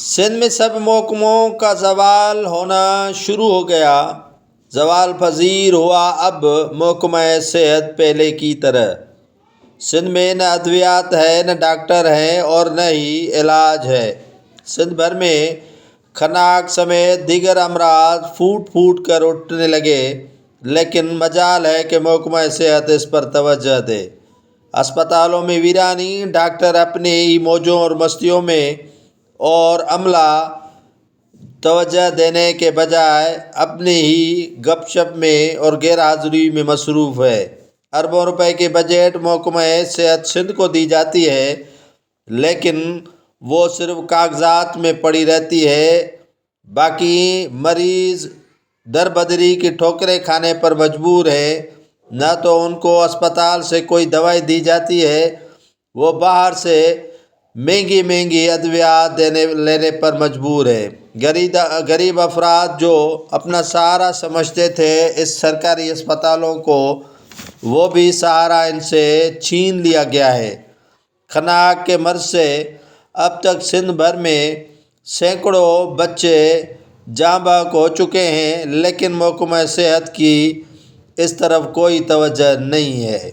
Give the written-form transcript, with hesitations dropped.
سندھ میں سب محکموں کا زوال ہونا شروع ہو گیا۔ زوال پذیر ہوا اب محکمہ صحت پہلے کی طرح۔ سندھ میں نہ ادویات ہے، نہ ڈاکٹر ہیں اور نہ ہی علاج ہے۔ سندھ بھر میں خناق سمیت دیگر امراض پھوٹ پھوٹ کر اٹھنے لگے، لیکن مجال ہے کہ محکمہ صحت اس پر توجہ دے۔ اسپتالوں میں ویرانی، ڈاکٹر اپنے ہی موجوں اور مستیوں میں اور عملہ توجہ دینے کے بجائے اپنے ہی گپ شپ میں اور غیر حاضری میں مصروف ہے۔ اربوں روپے کے بجٹ محکمہ صحت سندھ کو دی جاتی ہے، لیکن وہ صرف کاغذات میں پڑی رہتی ہے۔ باقی مریض دربدری کی ٹھوکریں کھانے پر مجبور ہیں۔ نہ تو ان کو اسپتال سے کوئی دوائی دی جاتی ہے، وہ باہر سے مہنگی مہنگی ادویات لینے پر مجبور ہے۔ غریب افراد جو اپنا سہارا سمجھتے تھے اس سرکاری اسپتالوں کو، وہ بھی سہارا ان سے چھین لیا گیا ہے۔ خناق کے مرض سے اب تک سندھ بھر میں سینکڑوں بچے جاں بحق ہو چکے ہیں، لیکن محکمہ صحت کی اس طرف کوئی توجہ نہیں ہے۔